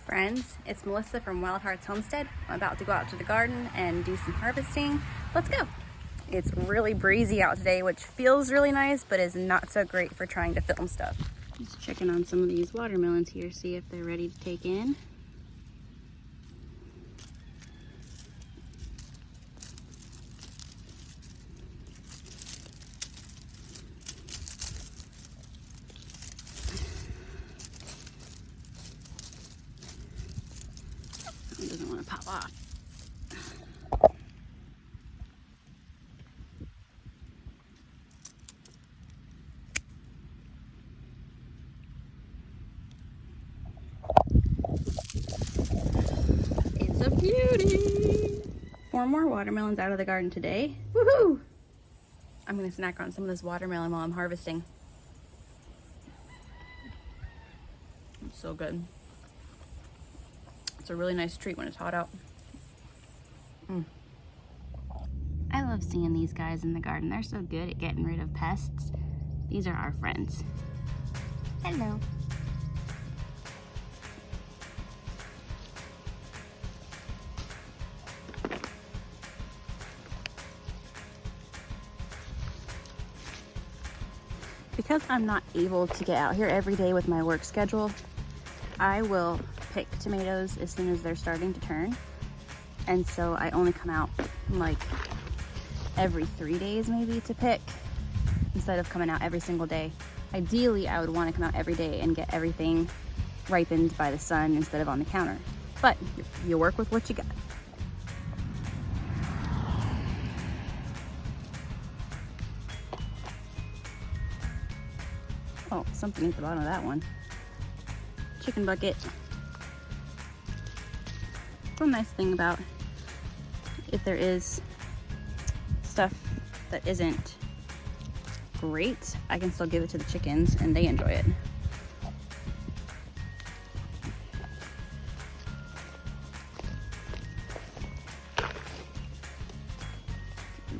friends, it's Melissa from Wild Hearts Homestead. I'm about to go out to the garden and do some harvesting. Let's go. It's really breezy out today, which feels really nice, but is not so great for trying to film stuff. Just checking on some of these watermelons here, see if they're ready to take in. It doesn't want to pop off. It's a beauty. 4 more watermelons out of the garden today. Woohoo! I'm gonna snack on some of this watermelon while I'm harvesting. It's so good. It's a really nice treat when it's hot out. I love seeing these guys in the garden. They're so good at getting rid of pests. These are our friends. Hello. Because I'm not able to get out here every day with my work schedule, I will pick tomatoes as soon as they're starting to turn. And so I only come out like every 3 days maybe to pick, instead of coming out every single day. Ideally, I would want to come out every day and get everything ripened by the sun instead of on the counter. But you work with what you got. Oh, something at the bottom of that one. Chicken bucket. One nice thing about if there is stuff that isn't great, I can still give it to the chickens and they enjoy it.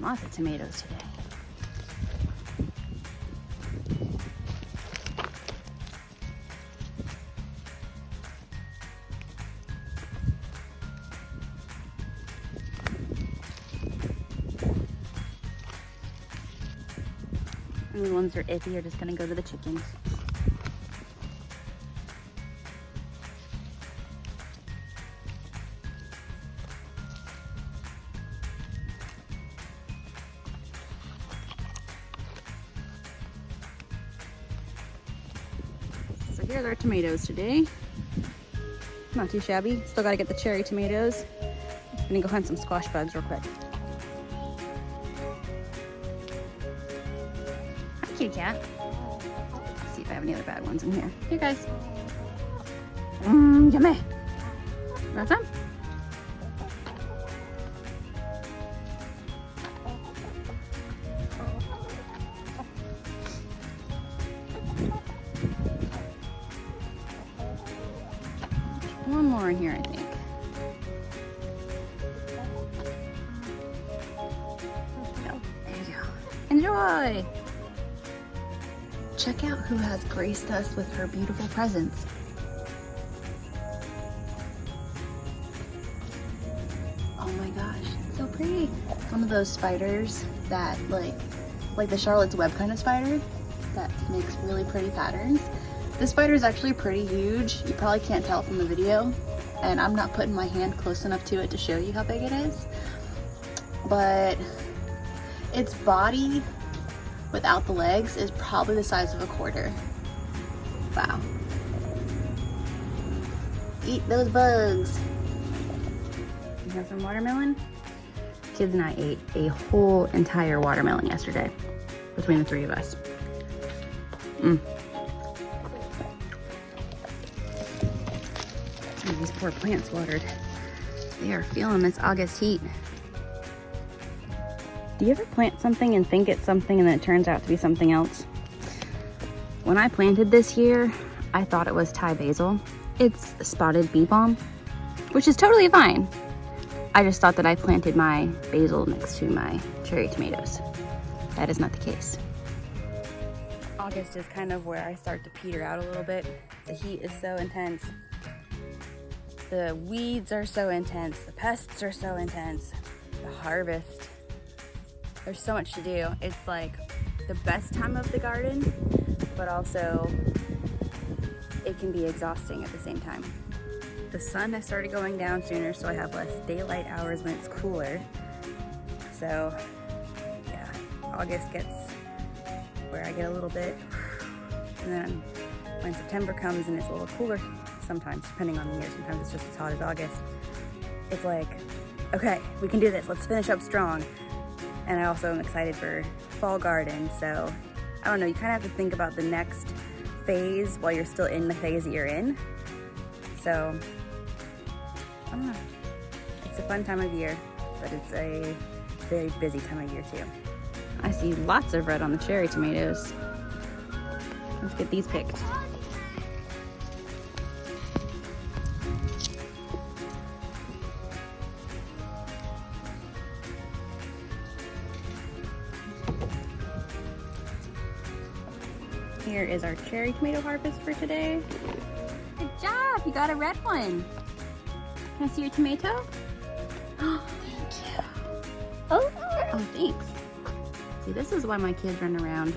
Lots of tomatoes today. And the ones that are iffy are just gonna go to the chickens. So here's our tomatoes today. Not too shabby. Still gotta get the cherry tomatoes. I'm gonna go hunt some squash bugs real quick. Cute cat. Let's see if I have any other bad ones in here. Here, guys. Yummy. Want some? One more in here, I think. There you go. Enjoy! Check out who has graced us with her beautiful presence. Oh my gosh, it's so pretty. One of those spiders that like the Charlotte's Web kind of spider that makes really pretty patterns. This spider is actually pretty huge. You probably can't tell from the video, and I'm not putting my hand close enough to it to show you how big it is. But its body without the legs is probably the size of a quarter. Wow. Eat those bugs. You have some watermelon? Kids and I ate a whole entire watermelon yesterday between the 3 of us. Oh, these poor plants watered. They are feeling this August heat. Do you ever plant something and think it's something and then it turns out to be something else? When I planted this year, I thought it was Thai basil. It's spotted bee balm, which is totally fine. I just thought that I planted my basil next to my cherry tomatoes. That is not the case. August is kind of where I start to peter out a little bit. The heat is so intense. The weeds are so intense, the pests are so intense, the harvest. There's so much to do. It's like the best time of the garden, but also it can be exhausting at the same time. The sun has started going down sooner, so I have less daylight hours when it's cooler. So yeah, August gets where I get a little bit. And then when September comes and it's a little cooler, sometimes, depending on the year, sometimes it's just as hot as August. It's like, okay, we can do this. Let's finish up strong. And I also am excited for fall garden. So I don't know, you kind of have to think about the next phase while you're still in the phase that you're in. So I don't know. It's a fun time of year, but it's a very busy time of year too. I see lots of red on the cherry tomatoes. Let's get these picked. Here is our cherry tomato harvest for today. Good job, you got a red one. Can I see your tomato? Oh, thank you. Oh, thanks. See, this is why my kids run around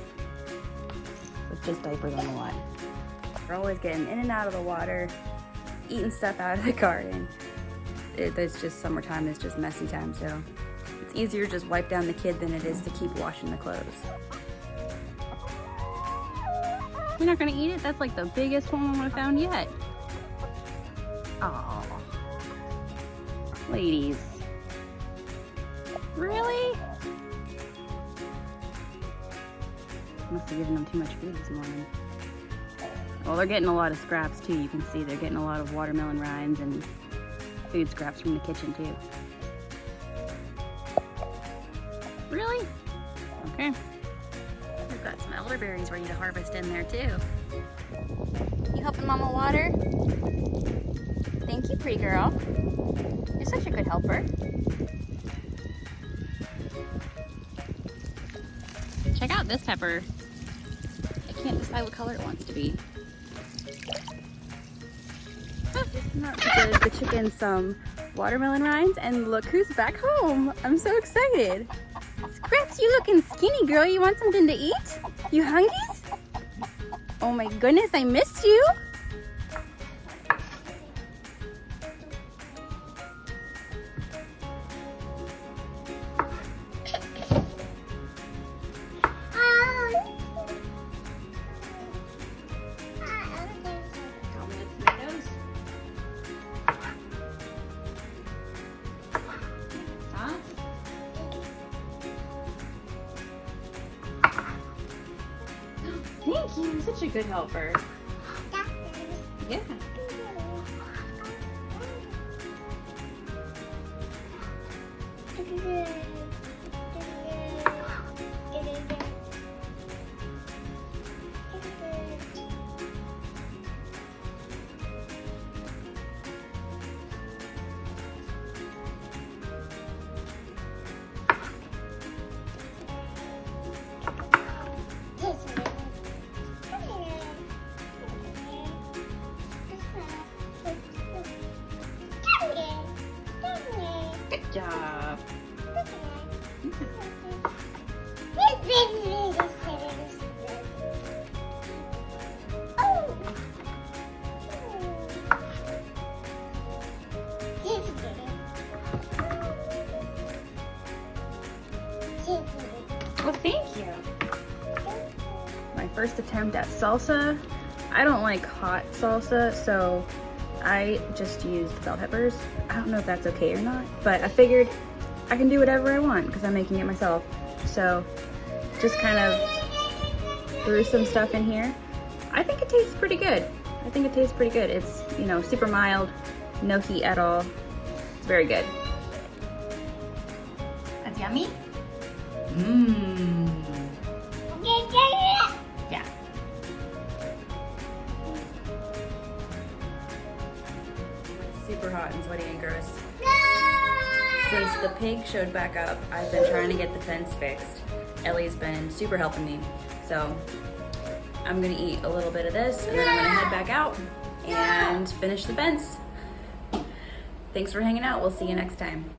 with just diapers on the lot. We're always getting in and out of the water, eating stuff out of the garden. It's just summertime, it's just messy time, so it's easier to just wipe down the kid than it is to keep washing the clothes. You're not gonna eat it? That's like the biggest one I've found yet. Aww. Ladies. Really? Must have given them too much food this morning. Well, they're getting a lot of scraps too. You can see they're getting a lot of watermelon rinds and food scraps from the kitchen too. Really? Okay. We've got some elderberries ready to harvest in there too. You helping Mama water? Thank you, pretty girl. You're such a good helper. Check out this pepper. I can't decide what color it wants to be. Not good. The chicken some watermelon rinds, and look who's back home. I'm so excited. Scraps, you looking skinny, girl. You want something to eat? You hungies? Oh my goodness, I missed you. Thank you, you're such a good helper. Yeah. Good job. Well, thank you. My first attempt at salsa. I don't like hot salsa, so I just used bell peppers. I don't know if that's okay or not, but I figured I can do whatever I want because I'm making it myself. So just kind of threw some stuff in here. I think it tastes pretty good. I think it tastes pretty good. It's, you know, super mild, no heat at all. It's very good. That's yummy? Mmm. Yeah. Super hot and sweaty and gross. Since the pig showed back up, I've been trying to get the fence fixed. Ellie's been super helping me. So I'm gonna eat a little bit of this and then I'm gonna head back out and finish the fence. Thanks for hanging out. We'll see you next time.